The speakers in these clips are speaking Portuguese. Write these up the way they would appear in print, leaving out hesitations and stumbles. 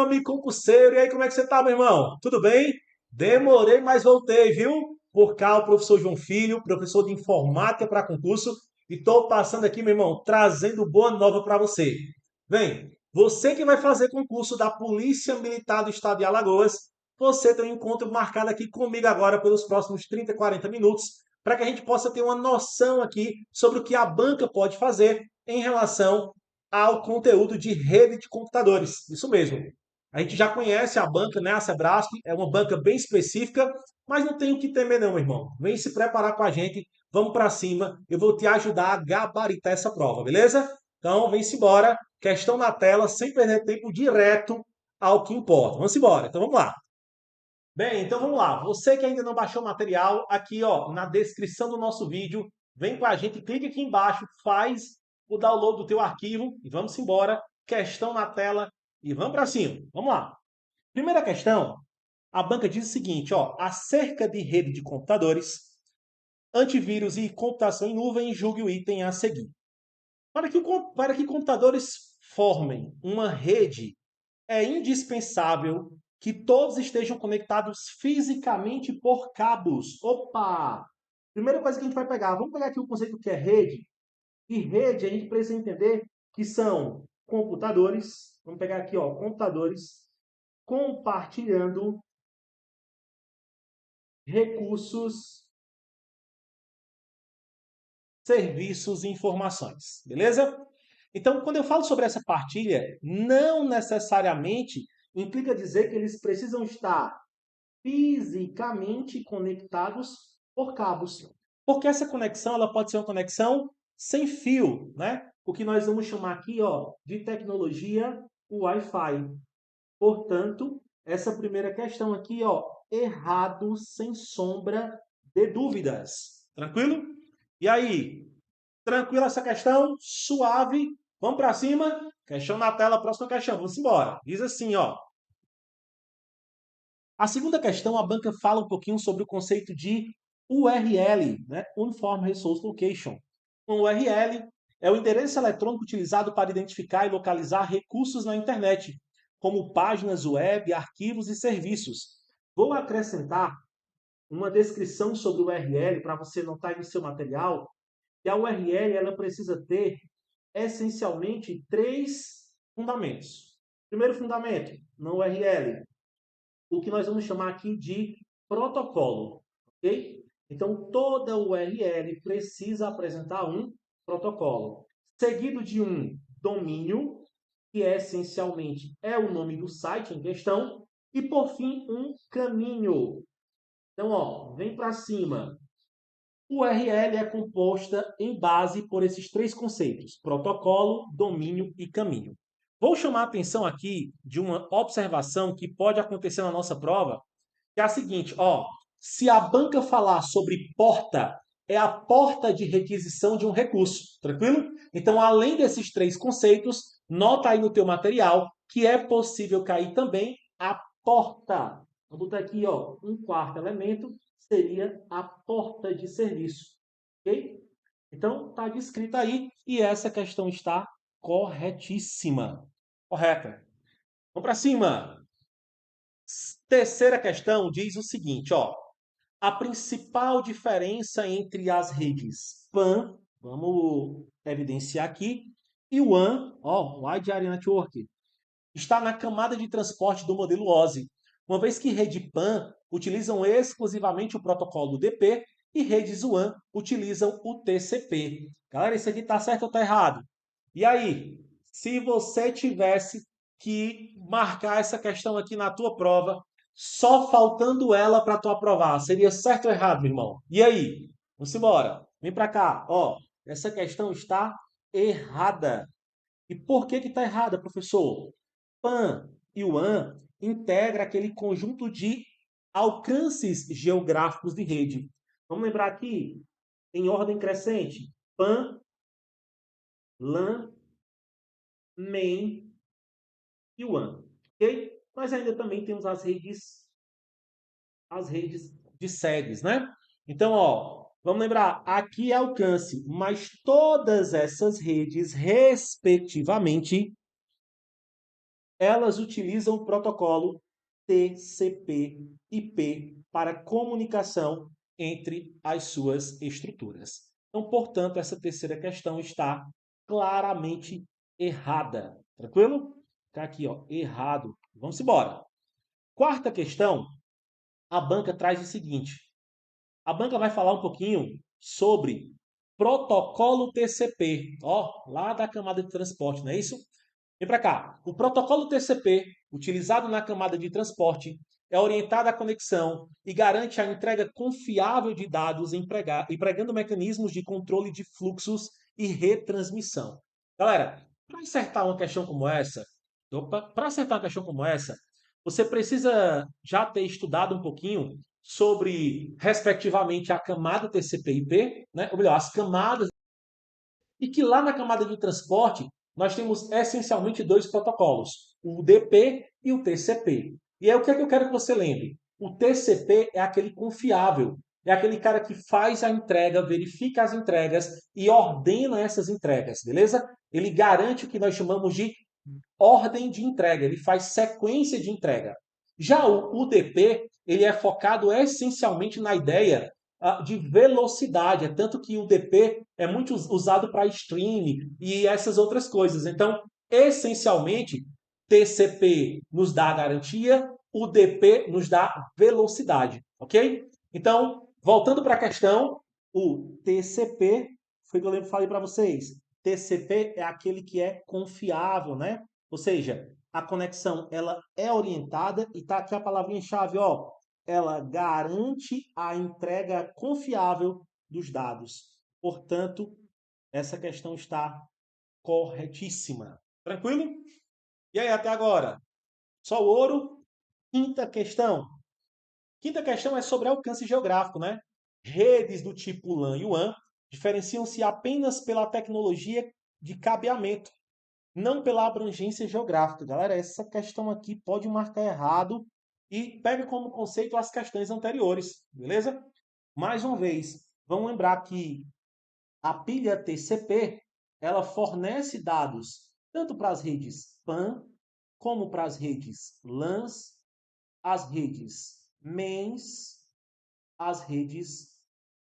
amigo concurseiro. E aí, como é que você tá, meu irmão? Tudo bem? Demorei, mas voltei, viu? Por cá, o professor João Filho, professor de informática para concurso. E estou passando aqui, meu irmão, trazendo boa nova para você. Vem, você que vai fazer concurso da Polícia Militar do Estado de Alagoas, você tem um encontro marcado aqui comigo agora pelos próximos 30, 40 minutos, para que a gente possa ter uma noção aqui sobre o que a banca pode fazer em relação ao conteúdo de rede de computadores. Isso mesmo. A gente já conhece a banca, né? A Sebrasp é uma banca bem específica, mas não tem o que temer não, meu irmão. Vem se preparar com a gente, vamos para cima. Eu vou te ajudar a gabaritar essa prova, beleza? Então, vem-se embora. Questão na tela, sem perder tempo, direto ao que importa. Vamos embora. Então, vamos lá. Bem, então vamos lá. Você que ainda não baixou o material, aqui ó, na descrição do nosso vídeo, vem com a gente, clica aqui embaixo, faz o download do teu arquivo e vamos embora. Questão na tela e vamos para cima. Vamos lá. Primeira questão, a banca diz o seguinte, ó, acerca de rede de computadores, antivírus e computação em nuvem, julgue o item a seguir. Para que computadores formem uma rede, é indispensável que todos estejam conectados fisicamente por cabos. Opa! Primeira coisa que a gente vai pegar, vamos pegar aqui o conceito que é rede. E rede a gente precisa entender que são computadores, vamos pegar aqui, ó, computadores compartilhando recursos, serviços e informações, beleza? Então, quando eu falo sobre essa partilha, não necessariamente implica dizer que eles precisam estar fisicamente conectados por cabos. Porque essa conexão ela pode ser uma conexão sem fio, né? O que nós vamos chamar aqui ó, de tecnologia Wi-Fi. Portanto, essa primeira questão aqui, ó, errado sem sombra de dúvidas. Tranquilo? E aí? Tranquila essa questão? Suave? Vamos para cima? Questão na tela, próxima questão. Vamos embora. Diz assim, ó. A segunda questão, a banca fala um pouquinho sobre o conceito de URL, né? Uniform Resource Location. Um URL é o endereço eletrônico utilizado para identificar e localizar recursos na internet, como páginas web, arquivos e serviços. Vou acrescentar uma descrição sobre o URL para você notar aí no seu material, que a URL ela precisa ter essencialmente três fundamentos. Primeiro fundamento, na URL, o que nós vamos chamar aqui de protocolo, ok? Então, toda URL precisa apresentar um protocolo, seguido de um domínio, que é essencialmente o nome do site em questão, e por fim um caminho. Então, ó, vem para cima. URL é composta em base por esses três conceitos: protocolo, domínio e caminho. Vou chamar a atenção aqui de uma observação que pode acontecer na nossa prova, que é a seguinte, ó, se a banca falar sobre porta, é a porta de requisição de um recurso, tranquilo? Então, além desses três conceitos, nota aí no teu material que é possível cair também a porta. Vou botar aqui, ó, um quarto elemento seria a porta de serviço, ok? Então, está descrito aí e essa questão está corretíssima. Correta. Vamos para cima. Terceira questão diz o seguinte, ó. A principal diferença entre as redes PAN, vamos evidenciar aqui, e o WAN, ó, Wide Area Network, está na camada de transporte do modelo OSI, uma vez que rede PAN utilizam exclusivamente o protocolo UDP e redes WAN utilizam o TCP. Galera, isso aqui está certo ou está errado? E aí, se você tivesse que marcar essa questão aqui na tua prova, só faltando ela para tu aprovar, seria certo ou errado, meu irmão? E aí? Vamos embora. Vem para cá. Ó, essa questão está errada. E por que está errada, professor? PAN e WAN integra aquele conjunto de alcances geográficos de rede. Vamos lembrar aqui, em ordem crescente, PAN, LAN, MAN e WAN, ok? Mas ainda também temos as redes de sedes, né? Então, ó, vamos lembrar, aqui é alcance, mas todas essas redes, respectivamente, elas utilizam o protocolo TCP/IP para comunicação entre as suas estruturas. Então, portanto, essa terceira questão está claramente errada. Tranquilo? Ficar aqui, ó, errado. Vamos embora. Quarta questão, a banca traz o seguinte. A banca vai falar um pouquinho sobre protocolo TCP, ó, lá da camada de transporte, não é isso? Vem para cá. O protocolo TCP, utilizado na camada de transporte, é orientado à conexão e garante a entrega confiável de dados empregando mecanismos de controle de fluxos e retransmissão. Galera, para acertar uma questão como essa, para acertar uma questão como essa, você precisa já ter estudado um pouquinho sobre, respectivamente, a camada TCP/IP, né? Ou melhor, as camadas, e que lá na camada de transporte nós temos essencialmente dois protocolos, o UDP e o TCP. E aí o que é que eu quero que você lembre? O TCP é aquele confiável, é aquele cara que faz a entrega, verifica as entregas e ordena essas entregas, beleza? Ele garante o que nós chamamos de ordem de entrega, ele faz sequência de entrega. Já o UDP, ele é focado essencialmente na ideia de velocidade, é tanto que o UDP é muito usado para streaming e essas outras coisas. Então, essencialmente, TCP nos dá garantia, UDP nos dá velocidade, ok? Então, voltando para a questão, o TCP, foi o que eu falei para vocês, TCP é aquele que é confiável, né? Ou seja, a conexão ela é orientada e tá aqui a palavrinha-chave, ó. Ela garante a entrega confiável dos dados. Portanto, essa questão está corretíssima. Tranquilo? E aí, até agora? Só o ouro? Quinta questão. Quinta questão é sobre alcance geográfico, né? Redes do tipo LAN e WAN diferenciam-se apenas pela tecnologia de cabeamento, não pela abrangência geográfica. Galera, essa questão aqui pode marcar errado e pega como conceito as questões anteriores, beleza? Mais uma vez, vamos lembrar que a pilha TCP, ela fornece dados tanto para as redes PAN, como para as redes LANs, as redes MENS, as redes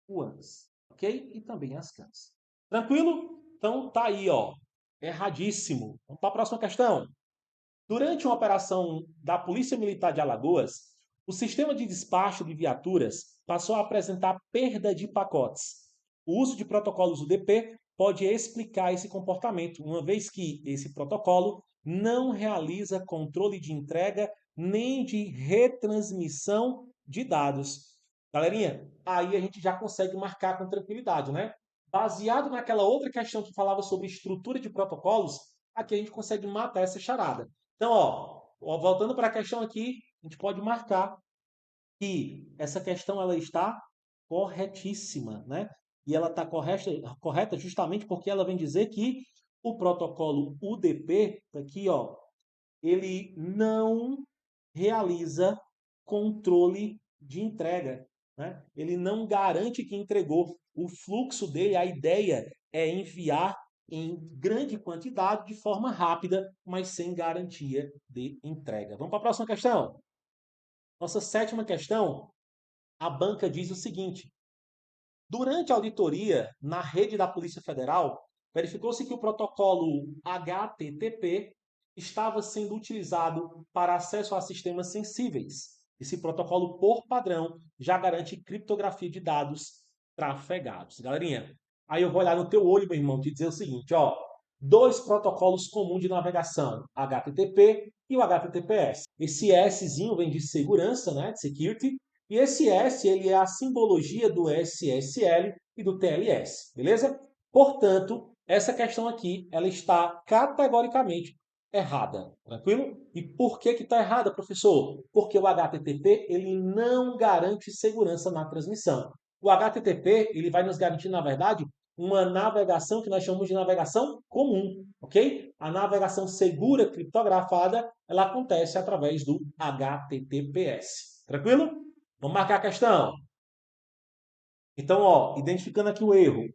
WANs, ok? E também as CANs. Tranquilo? Então tá aí, ó. Erradíssimo. Vamos para a próxima questão. Durante uma operação da Polícia Militar de Alagoas, o sistema de despacho de viaturas passou a apresentar perda de pacotes. O uso de protocolos UDP pode explicar esse comportamento, uma vez que esse protocolo não realiza controle de entrega nem de retransmissão de dados. Galerinha, aí a gente já consegue marcar com tranquilidade, né? Baseado naquela outra questão que falava sobre estrutura de protocolos, aqui a gente consegue matar essa charada. Então, ó, voltando para a questão aqui, a gente pode marcar que essa questão ela está corretíssima, né? E ela está correta justamente porque ela vem dizer que o protocolo UDP, aqui, ó, ele não realiza controle de entrega, né? Ele não garante que entregou. O fluxo dele, a ideia é enviar em grande quantidade, de forma rápida, mas sem garantia de entrega. Vamos para a próxima questão. Nossa sétima questão, a banca diz o seguinte: durante a auditoria na rede da Polícia Federal, verificou-se que o protocolo HTTP estava sendo utilizado para acesso a sistemas sensíveis. Esse protocolo, por padrão, já garante criptografia de dados trafegados. Galerinha, aí eu vou olhar no teu olho, meu irmão, te dizer o seguinte, ó, dois protocolos comuns de navegação, HTTP e o HTTPS. Esse Szinho vem de segurança, né, de security, e esse S ele é a simbologia do SSL e do TLS, beleza? Portanto, essa questão aqui ela está categoricamente errada, tranquilo? E por que está errada, professor? Porque o HTTP ele não garante segurança na transmissão. O HTTP ele vai nos garantir, na verdade, uma navegação que nós chamamos de navegação comum, ok? A navegação segura criptografada ela acontece através do HTTPS, tranquilo? Vamos marcar a questão. Então, ó, identificando aqui o erro,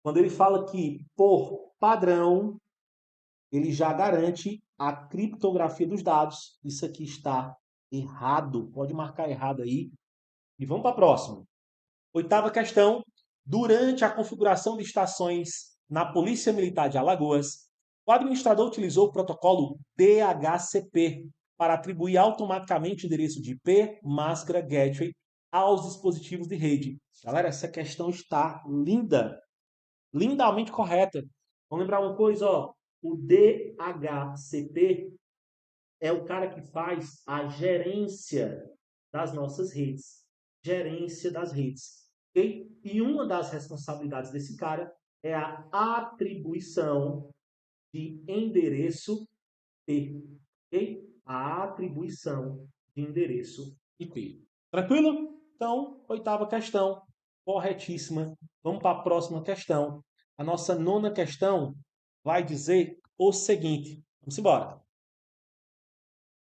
quando ele fala que por padrão ele já garante a criptografia dos dados. Isso aqui está errado. Pode marcar errado aí. E vamos para a próxima. Oitava questão. Durante a configuração de estações na Polícia Militar de Alagoas, o administrador utilizou o protocolo DHCP para atribuir automaticamente o endereço de IP, máscara, gateway aos dispositivos de rede. Galera, essa questão está linda, lindamente correta. Vamos lembrar uma coisa, ó, o DHCP é o cara que faz a gerência das nossas redes. Gerência das redes. Okay? E uma das responsabilidades desse cara é a atribuição de endereço IP. Okay? A atribuição de endereço IP. Tranquilo? Então, oitava questão, corretíssima. Vamos para a próxima questão. A nossa nona questão vai dizer o seguinte. Vamos embora.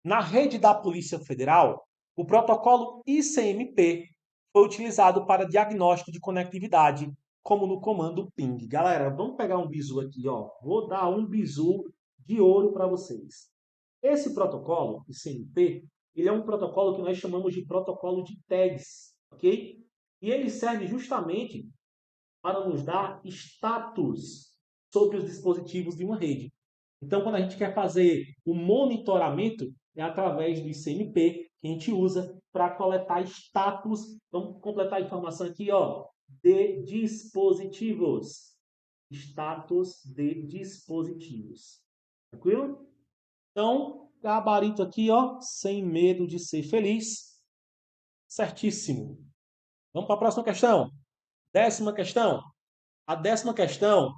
Na rede da Polícia Federal, o protocolo ICMP foi utilizado para diagnóstico de conectividade, como no comando ping. Galera, vamos pegar um bizu aqui, ó. Vou dar um bizu de ouro para vocês. Esse protocolo, ICMP, ele é um protocolo que nós chamamos de protocolo de tags, ok? E ele serve justamente para nos dar status sobre os dispositivos de uma rede. Então, quando a gente quer fazer o monitoramento, é através do ICMP que a gente usa para coletar status. Vamos completar a informação aqui, ó, de dispositivos. Status de dispositivos. Tranquilo? Então, gabarito aqui, ó, sem medo de ser feliz. Certíssimo. Vamos para a próxima questão. 10ª questão. A 10ª questão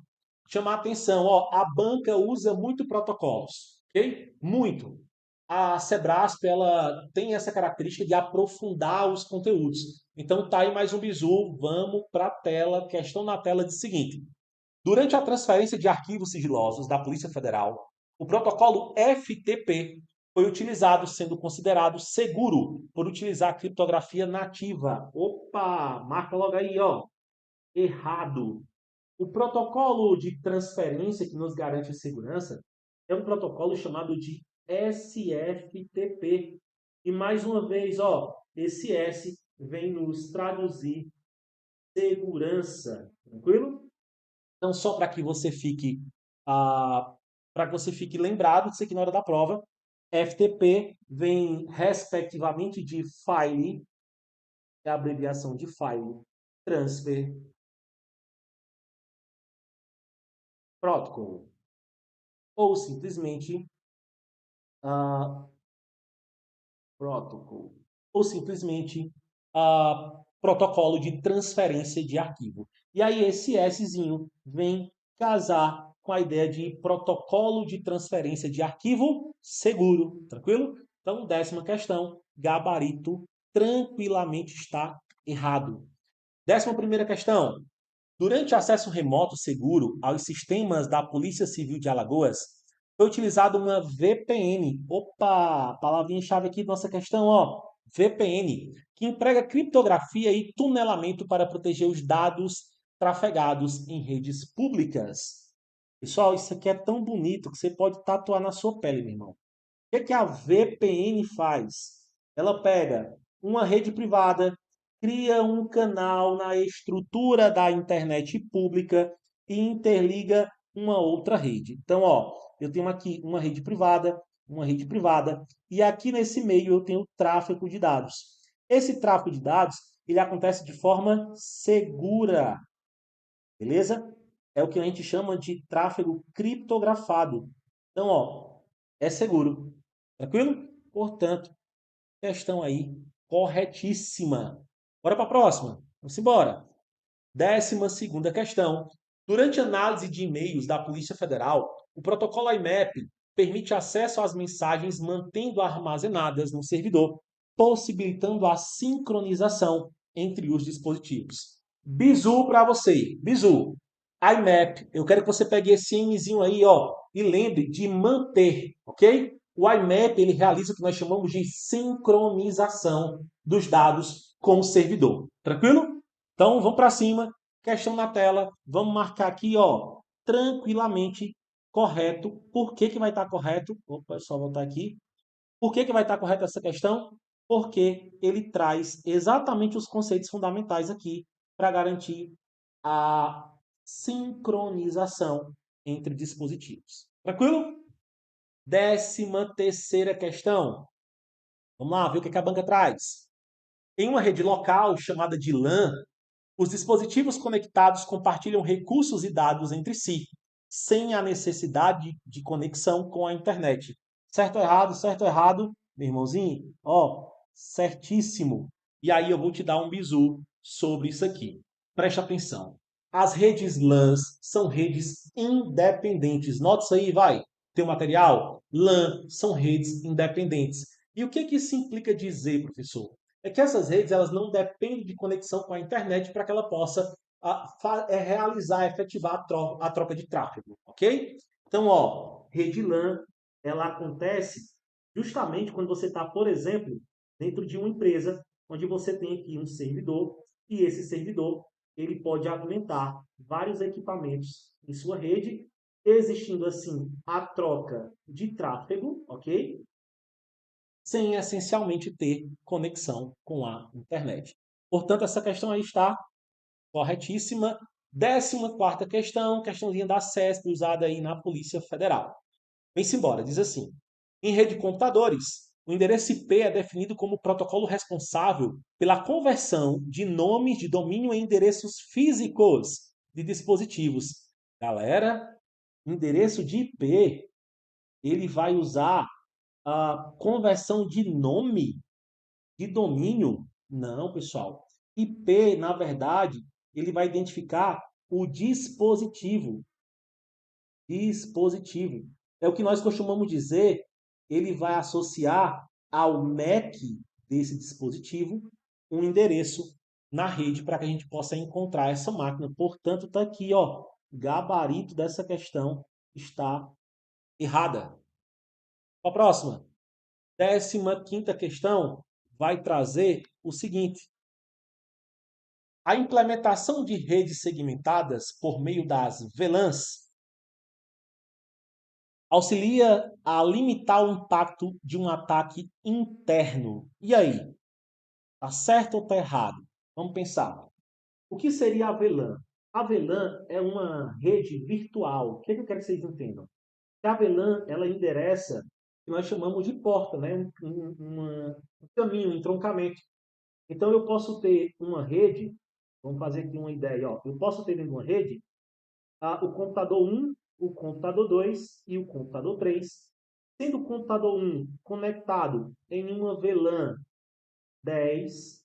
chama a atenção, ó, a banca usa muito protocolos, ok? Muito. A Sebrasp, ela tem essa característica de aprofundar os conteúdos. Então tá aí mais um bizu, vamos para a tela, questão na tela de seguinte. Durante a transferência de arquivos sigilosos da Polícia Federal, o protocolo FTP foi utilizado, sendo considerado seguro por utilizar a criptografia nativa. Opa, marca logo aí, ó. Errado. O protocolo de transferência que nos garante a segurança é um protocolo chamado de SFTP. E mais uma vez, ó, esse S vem nos traduzir segurança. Tranquilo? Então, só para que você fique lembrado disso aqui na hora da prova, FTP vem respectivamente de File, é a abreviação de File Transfer Protocol, ou simplesmente Protocol, ou simplesmente protocolo de transferência de arquivo. E aí esse Szinho vem casar com a ideia de protocolo de transferência de arquivo seguro, tranquilo? Então, 10ª questão, gabarito tranquilamente está errado. 11ª questão, durante acesso remoto seguro aos sistemas da Polícia Civil de Alagoas, foi utilizada uma VPN. Opa, palavrinha-chave aqui da nossa questão, ó. VPN, que emprega criptografia e tunelamento para proteger os dados trafegados em redes públicas. Pessoal, isso aqui é tão bonito que você pode tatuar na sua pele, meu irmão. O que a VPN faz? Ela pega uma rede privada, cria um canal na estrutura da internet pública e interliga uma outra rede. Então, ó, eu tenho aqui uma rede privada, e aqui nesse meio eu tenho tráfego de dados. Esse tráfego de dados, ele acontece de forma segura, beleza? É o que a gente chama de tráfego criptografado. Então, ó, é seguro. Tranquilo? Portanto, questão aí corretíssima. Bora para a próxima. Vamos embora. 12ª questão. Durante a análise de e-mails da Polícia Federal, o protocolo IMAP permite acesso às mensagens mantendo armazenadas no servidor, possibilitando a sincronização entre os dispositivos. Bizu para você. Bizu. IMAP. Eu quero que você pegue esse Mzinho aí, ó, e lembre de manter, ok? O IMAP ele realiza o que nós chamamos de sincronização dos dados com o servidor. Tranquilo? Então, vamos para cima. Questão na tela. Vamos marcar aqui, ó, tranquilamente correto. Por que que vai estar correto? Opa, só voltar aqui. Por que que vai estar correta essa questão? Porque ele traz exatamente os conceitos fundamentais aqui para garantir a sincronização entre dispositivos. Tranquilo? 13ª questão. Vamos lá ver o que a banca traz. Em uma rede local chamada de LAN, os dispositivos conectados compartilham recursos e dados entre si, sem a necessidade de conexão com a internet. Certo ou errado? Certo ou errado? Meu irmãozinho, ó, certíssimo. E aí eu vou te dar um bizu sobre isso aqui. Preste atenção. As redes LANs são redes independentes. Nota isso aí, vai. Tem o material? LAN são redes independentes. E o que que isso implica dizer, professor? É que essas redes elas não dependem de conexão com a internet para que ela possa realizar, efetivar a troca de tráfego, ok? Então, ó, rede LAN, ela acontece justamente quando você está, por exemplo, dentro de uma empresa, onde você tem aqui um servidor, e esse servidor ele pode alimentar vários equipamentos em sua rede, existindo assim a troca de tráfego, ok? Sem essencialmente ter conexão com a internet. Portanto, essa questão aí está corretíssima. 14ª questão, questãozinha da CESP, usada aí na Polícia Federal. Vem-se embora, diz assim. Em rede de computadores, o endereço IP é definido como o protocolo responsável pela conversão de nomes de domínio em endereços físicos de dispositivos. Galera, endereço de IP, ele vai usar a conversão de nome de domínio? Não, pessoal. IP, na verdade, ele vai identificar o dispositivo. Dispositivo. É o que nós costumamos dizer, ele vai associar ao MAC desse dispositivo um endereço na rede para que a gente possa encontrar essa máquina. Portanto, está aqui, ó, gabarito dessa questão está errada. A próxima. 15ª questão vai trazer o seguinte: a implementação de redes segmentadas por meio das VLANs auxilia a limitar o impacto de um ataque interno. E aí? Tá certo ou tá errado? Vamos pensar. O que seria a VLAN? A VLAN é uma rede virtual. O que eu quero que vocês entendam? A VLAN, ela endereça o que nós chamamos de porta, né? Um caminho, um entroncamento. Então, eu posso ter uma rede, vamos fazer aqui uma ideia, ó. Eu posso ter dentro de uma rede o computador 1, o computador 2 e o computador 3. Sendo o computador 1 conectado em uma VLAN 10,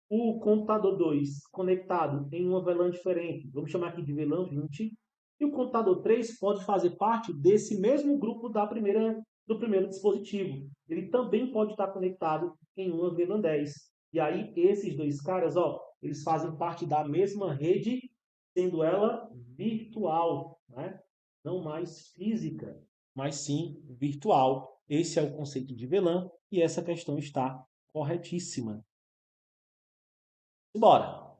o computador 2 conectado em uma VLAN diferente, vamos chamar aqui de VLAN 20, e o computador 3 pode fazer parte desse mesmo grupo do primeiro dispositivo. Ele também pode estar conectado em uma VLAN 10. E aí, esses dois caras, ó, eles fazem parte da mesma rede, sendo ela virtual, né? Não mais física, mas sim virtual. Esse é o conceito de VLAN e essa questão está corretíssima. Bora.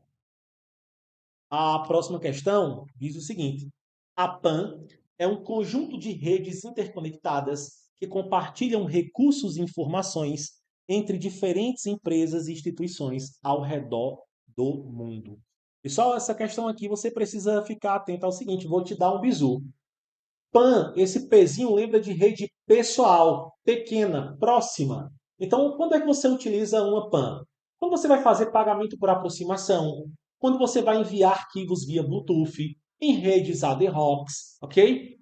A próxima questão diz o seguinte: a PAN é um conjunto de redes interconectadas que compartilham recursos e informações entre diferentes empresas e instituições ao redor do mundo. Pessoal, essa questão aqui você precisa ficar atento ao seguinte, vou te dar um bizu. PAN, esse Pzinho lembra de rede pessoal, pequena, próxima. Então, quando é que você utiliza uma PAN? Quando você vai fazer pagamento por aproximação, quando você vai enviar arquivos via Bluetooth, em redes ad hoc, ok?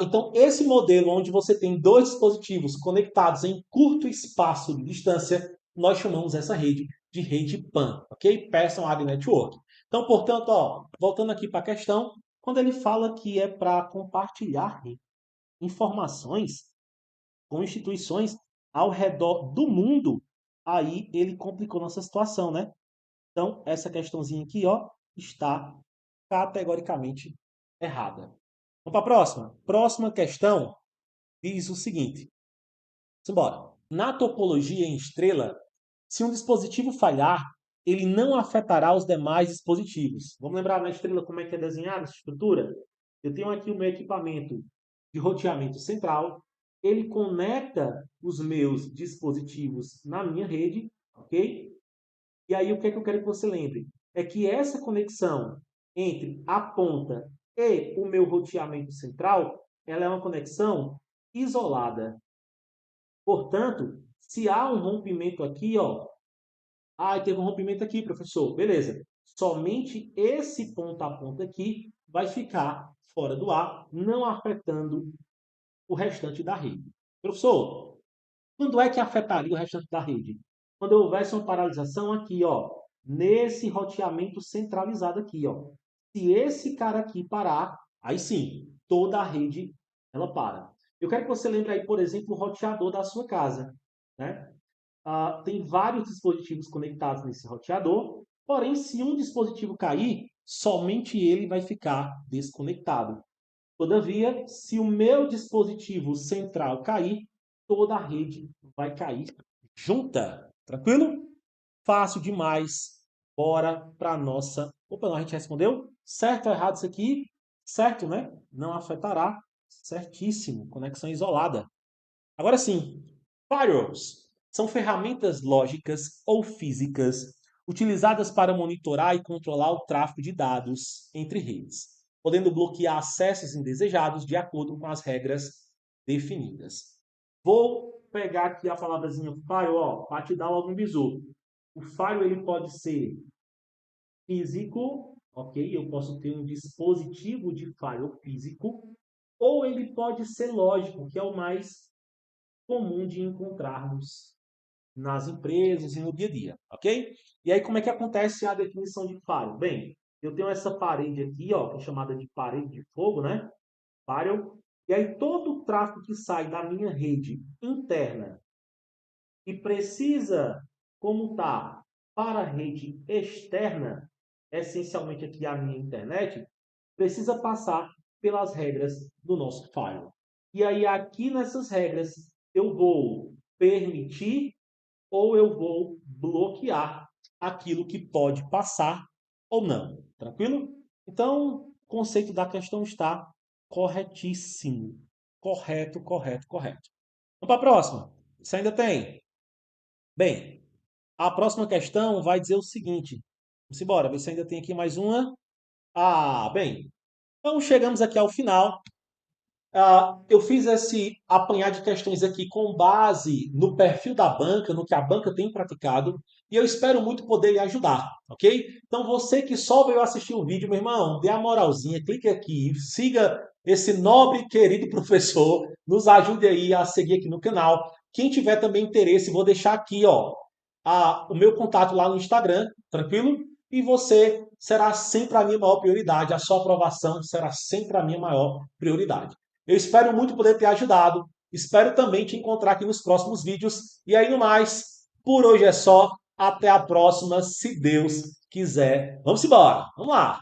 Então, esse modelo onde você tem dois dispositivos conectados em curto espaço de distância, nós chamamos essa rede de rede PAN, ok? Person Area Network. Então, portanto, ó, voltando aqui para a questão, quando ele fala que é para compartilhar informações com instituições ao redor do mundo, aí ele complicou nossa situação, né? Então, essa questãozinha aqui, ó, está categoricamente errada. Vamos para a próxima. Próxima questão diz o seguinte. Simbora. Na topologia em estrela, se um dispositivo falhar, ele não afetará os demais dispositivos. Vamos lembrar na estrela como é que é desenhada essa estrutura? Eu tenho aqui o meu equipamento de roteamento central, ele conecta os meus dispositivos na minha rede, ok? E aí o que é que eu quero que você lembre? É que essa conexão entre a ponta e o meu roteamento central, ela é uma conexão isolada. Portanto, se há um rompimento aqui, ó, teve um rompimento aqui, professor. Beleza. Somente esse ponta a ponta aqui vai ficar fora do ar, não afetando o restante da rede. Professor, quando é que afetaria o restante da rede? Quando houvesse uma paralisação aqui, ó, nesse roteamento centralizado aqui, ó. Se esse cara aqui parar, aí sim, toda a rede ela para. Eu quero que você lembre aí, por exemplo, o roteador da sua casa, né? Tem vários dispositivos conectados nesse roteador, porém, se um dispositivo cair, somente ele vai ficar desconectado. Todavia, se o meu dispositivo central cair, toda a rede vai cair junta. Tranquilo? Fácil demais. Bora para a nossa. Opa, não, a gente respondeu? Certo ou errado isso aqui? Certo, né? Não afetará. Certíssimo. Conexão isolada. Agora sim, firewalls são ferramentas lógicas ou físicas utilizadas para monitorar e controlar o tráfego de dados entre redes, podendo bloquear acessos indesejados de acordo com as regras definidas. Vou pegar aqui a palavrazinha firewall para te dar logo um bizu. O firewall ele pode ser físico, ok? Eu posso ter um dispositivo de firewall físico, ou ele pode ser lógico, que é o mais comum de encontrarmos nas empresas e no dia a dia, ok? E aí, como é que acontece a definição de firewall? Bem, eu tenho essa parede aqui, ó, que é chamada de parede de fogo, né? Firewall. E aí, todo o tráfego que sai da minha rede interna e precisa comutar para a rede externa, essencialmente aqui a minha internet, precisa passar pelas regras do nosso firewall. E aí, aqui nessas regras, eu vou permitir ou eu vou bloquear aquilo que pode passar ou não. Tranquilo? Então, o conceito da questão está corretíssimo. Correto, correto, correto. Vamos para a próxima. Você ainda tem? Bem, a próxima questão vai dizer o seguinte. Vamos embora, ver se ainda tem aqui mais uma. Bem, então chegamos aqui ao final. Eu fiz esse apanhar de questões aqui com base no perfil da banca, no que a banca tem praticado, e eu espero muito poder lhe ajudar, ok? Então você que só veio assistir o vídeo, meu irmão, dê a moralzinha, clique aqui, siga esse nobre e querido professor, nos ajude aí a seguir aqui no canal. Quem tiver também interesse, vou deixar aqui, ó, o meu contato lá no Instagram, tranquilo? E você será sempre a minha maior prioridade, a sua aprovação será sempre a minha maior prioridade. Eu espero muito poder ter ajudado. Espero também te encontrar aqui nos próximos vídeos. E aí, no mais, por hoje é só. Até a próxima, se Deus quiser. Vamos embora. Vamos lá.